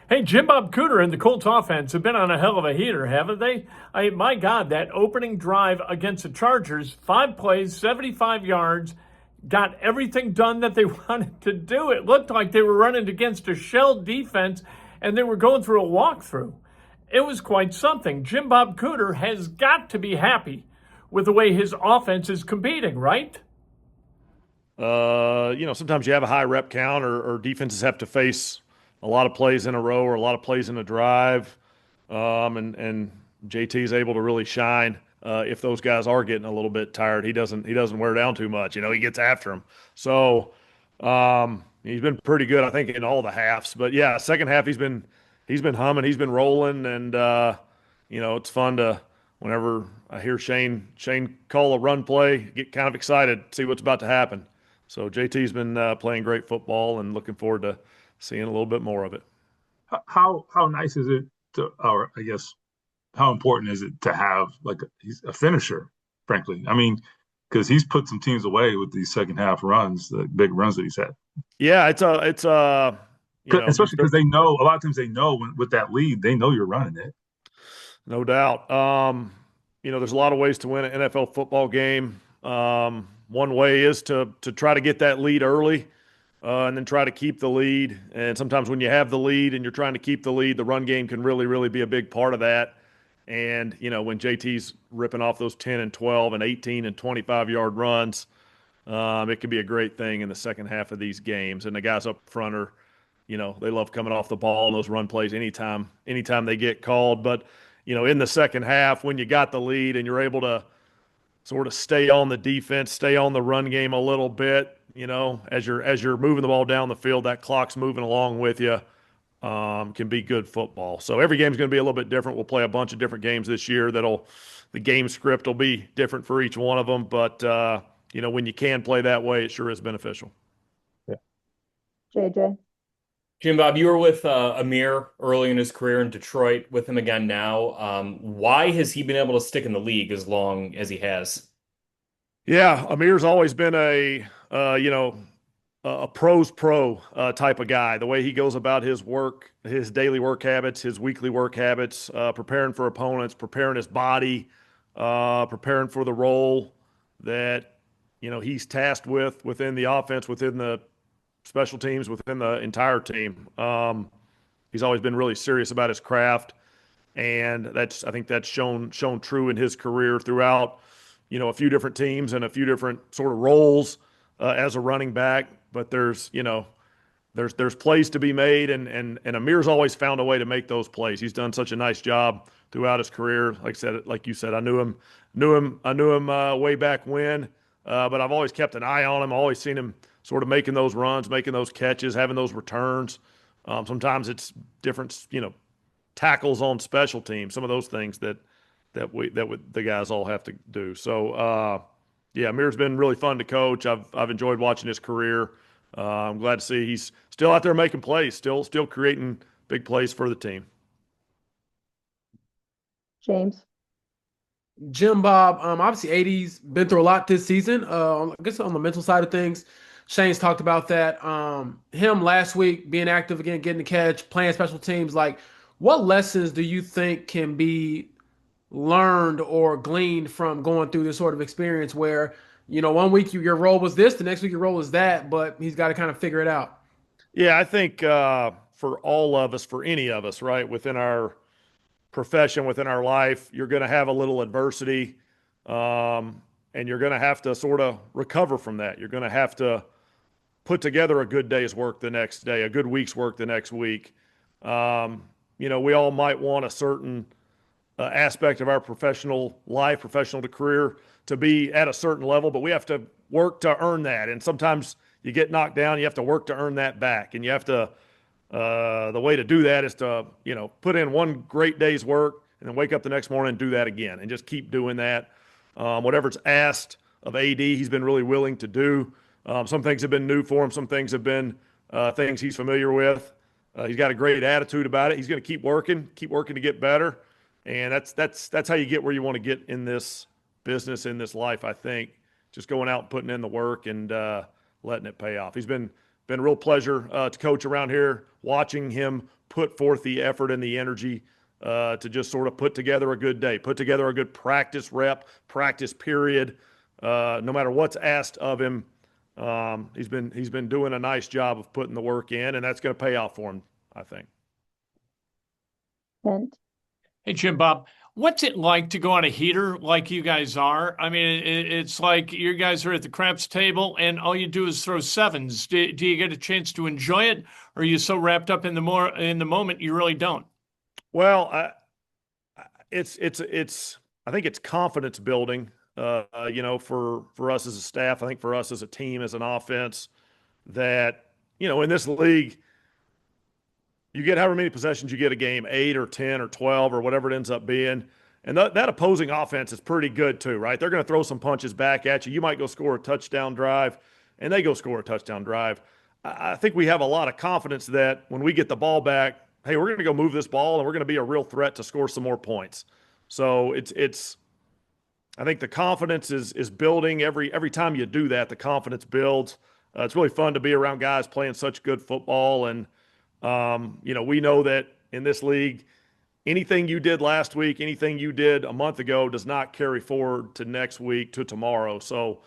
Hey, Jim Bob Cooter and the Colts offense have been on a hell of a heater, haven't they? My God, that opening drive against the Chargers, 5 plays, 75 yards, got everything done that they wanted to do. It looked like they were running against a shell defense and they were going through a walkthrough. It was quite something. Jim Bob Cooter has got to be happy with the way his offense is competing, right? Sometimes you have a high rep count or defenses have to face a lot of plays in a row or a lot of plays in a drive. And JT is able to really shine if those guys are getting a little bit tired. He doesn't wear down too much. He gets after them. So he's been pretty good, I think, in all the halves. But yeah, second half he's been humming, he's been rolling, and it's fun to whenever I hear Shane call a run play, get kind of excited, see what's about to happen. So JT's been playing great football and looking forward to seeing a little bit more of it. How nice is it to, or I guess, how important is it to have like he's a finisher? Frankly, I mean, because he's put some teams away with these second half runs, the big runs that he's had. Yeah, it's Especially because they know a lot of times they know with that lead, they know you're running it. no doubt. There's a lot of ways to win an NFL football game. One way is to try to get that lead early, and then try to keep the lead. And sometimes when you have the lead and you're trying to keep the lead, the run game can really, really be a big part of that. And when JT's ripping off those 10 and 12 and 18 and 25-yard runs, it can be a great thing in the second half of these games. And the guys up front are, they love coming off the ball and those run plays anytime they get called. But in the second half, when you got the lead and you're able to sort of stay on the defense, stay on the run game a little bit, as you're moving the ball down the field, that clock's moving along with you, can be good football. So every game's going to be a little bit different. We'll play a bunch of different games this year. The game script will be different for each one of them. But when you can play that way, it sure is beneficial. Yeah. JJ. Jim Bob, you were with Amir early in his career in Detroit, with him again now. Why has he been able to stick in the league as long as he has? Yeah, Amir's always been a pros pro type of guy. The way he goes about his work, his daily work habits, his weekly work habits, preparing for opponents, preparing his body, preparing for the role that he's tasked with within the offense, within the special teams, within the entire team. He's always been really serious about his craft, and I think that's shown true in his career throughout a few different teams and a few different sort of roles as a running back. But there's plays to be made, and Amir's always found a way to make those plays. He's done such a nice job throughout his career. Like you said, I knew him way back when, but I've always kept an eye on him. I've always seen him sort of making those runs, making those catches, having those returns. Sometimes it's different, tackles on special teams. Some of those things that the guys all have to do. So yeah, Amir's been really fun to coach. I've enjoyed watching his career. I'm glad to see he's still out there making plays, still creating big plays for the team. James. Jim Bob, obviously 80's been through a lot this season. I guess on the mental side of things, Shane's talked about that. Him last week being active again, getting the catch, playing special teams. Like, what lessons do you think can be learned or gleaned from going through this sort of experience where, one week your role was this, the next week your role is that, but he's got to kind of figure it out? Yeah, I think for all of us, for any of us, right, within our profession, within our life, you're going to have a little adversity, and you're going to have to sort of recover from that. You're going to have to put together a good day's work the next day, a good week's work the next week. We all might want a certain aspect of our professional life, professional to career, to be at a certain level, but we have to work to earn that. And sometimes you get knocked down, you have to work to earn that back. And you have to, the way to do that is to, put in one great day's work and then wake up the next morning and do that again and just keep doing that. Whatever's asked of AD, he's been really willing to do. Some things have been new for him. Some things have been things he's familiar with. He's got a great attitude about it. He's going to keep working to get better. And that's how you get where you want to get in this business, in this life, I think. Just going out and putting in the work and letting it pay off. He's been been a real pleasure to coach around here, watching him put forth the effort and the energy to just sort of put together a good day, put together a good practice rep, practice period. No matter what's asked of him, he's been doing a nice job of putting the work in, and that's going to pay off for him, I think. Kent, Hey, Jim Bob, what's it like to go on a heater like you guys are? I mean, it's like you guys are at the craps table and all you do is throw sevens. Do you get a chance to enjoy it, or are you so wrapped up in the moment you really don't? Well, I think it's confidence building. For us as a staff, I think for us as a team, as an offense, that in this league, you get however many possessions you get a game, 8 or 10 or 12 or whatever it ends up being. And that opposing offense is pretty good too, right? They're going to throw some punches back at you. You might go score a touchdown drive, and they go score a touchdown drive. I think we have a lot of confidence that when we get the ball back, hey, we're going to go move this ball, and we're going to be a real threat to score some more points. So I think the confidence is building every time you do that. The confidence builds. It's really fun to be around guys playing such good football, and we know that in this league, anything you did last week, anything you did a month ago does not carry forward to next week, to tomorrow. So,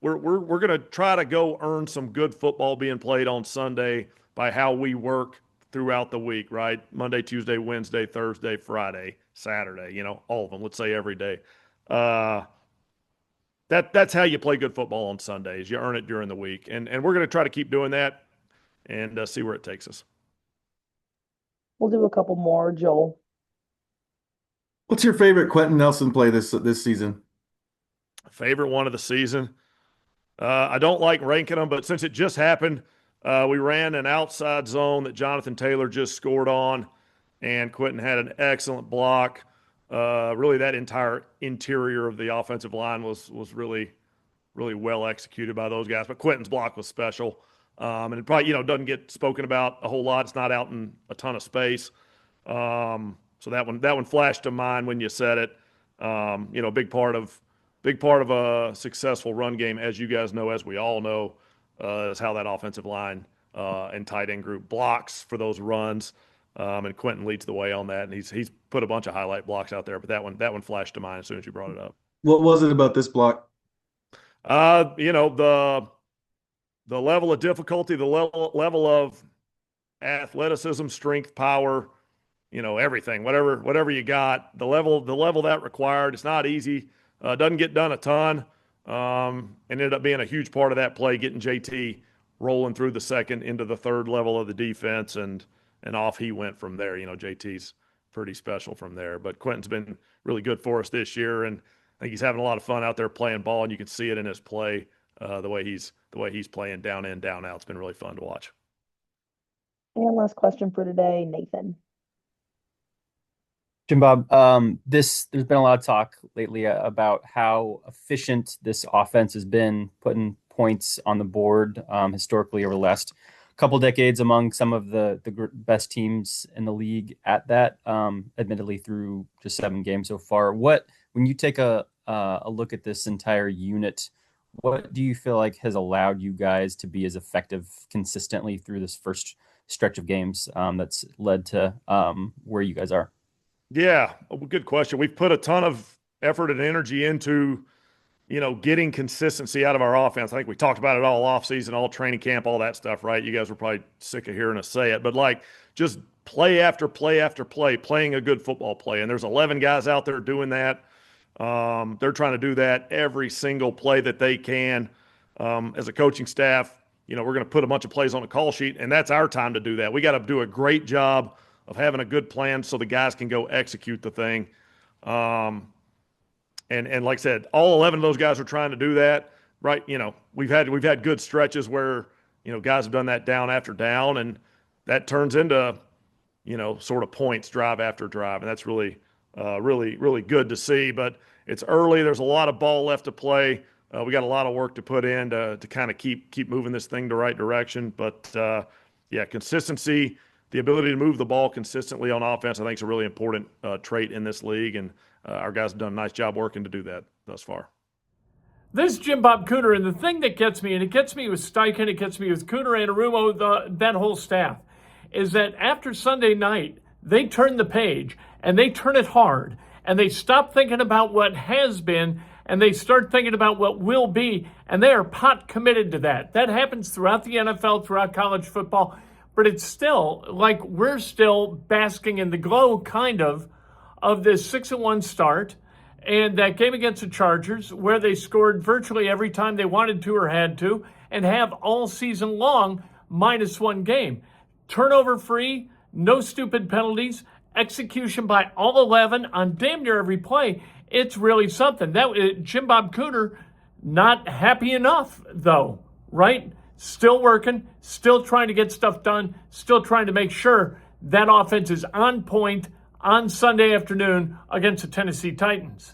we're going to try to go earn some good football being played on Sunday by how we work throughout the week, right? Monday, Tuesday, Wednesday, Thursday, Friday, Saturday, all of them, let's say every day. That's how you play good football on Sundays. You earn it during the week. And we're going to try to keep doing that and see where it takes us. we'll do a couple more. Joel, What's your favorite Quentin Nelson play this season? Favorite one of the season? I don't like ranking them, but since it just happened, we ran an outside zone that Jonathan Taylor just scored on, and Quentin had an excellent block. Really, that entire interior of the offensive line was really, really well executed by those guys. But Quentin's block was special, and it probably doesn't get spoken about a whole lot. It's not out in a ton of space, so that one flashed to mind when you said it. Big part of a successful run game, as you guys know, as we all know, is how that offensive line and tight end group blocks for those runs. And Quentin leads the way on that, and he's put a bunch of highlight blocks out there. But that one flashed to mind as soon as you brought it up. What was it about this block? The level of difficulty, the level of athleticism, strength, power, everything, whatever you got, the level that required. It's not easy. Doesn't get done a ton. Ended up being a huge part of that play, getting JT rolling through the second into the third level of the defense, and off he went from there. JT's pretty special from there. But Quentin's been really good for us this year, and I think he's having a lot of fun out there playing ball, and you can see it in his play, the way he's playing down in, down out. It's been really fun to watch. and last question for today, Nathan. Jim Bob, there's been a lot of talk lately about how efficient this offense has been putting points on the board historically over the last couple decades among some of the best teams in the league at that, admittedly through just 7 games so far. When you take a look at this entire unit, what do you feel like has allowed you guys to be as effective consistently through this first stretch of games that's led to where you guys are? Yeah, good question. We've put a ton of effort and energy into, getting consistency out of our offense. I think we talked about it all offseason, all training camp, all that stuff, right? You guys were probably sick of hearing us say it, but just play after play after play, playing a good football play. And there's 11 guys out there doing that. They're trying to do that every single play that they can. As a coaching staff, we're going to put a bunch of plays on a call sheet, and that's our time to do that. We got to do a great job of having a good plan so the guys can go execute the thing. And like I said, all 11 of those guys are trying to do that, right? We've had good stretches where, guys have done that down after down, and that turns into, sort of points drive after drive. And that's really, really good to see, but it's early. There's a lot of ball left to play. We got a lot of work to put in to kind of keep moving this thing the right direction. But consistency, the ability to move the ball consistently on offense, I think is a really important trait in this league, and our guys have done a nice job working to do that thus far. This is Jim Bob Cooter, and the thing that gets me, and it gets me with Steichen, it gets me with Cooter and Arumo, that whole staff, is that after Sunday night, they turn the page, and they turn it hard, and they stop thinking about what has been, and they start thinking about what will be, and they are pot committed to that. That happens throughout the NFL, throughout college football, but it's still like we're still basking in the glow, kind of this 6-1 start. And that game against the Chargers, where they scored virtually every time they wanted to or had to, and have all season long -1 game. Turnover free, no stupid penalties, execution by all 11 on damn near every play. It's really something. Jim Bob Cooter, not happy enough, though, right? Still working, still trying to get stuff done, still trying to make sure that offense is on point on Sunday afternoon against the Tennessee Titans.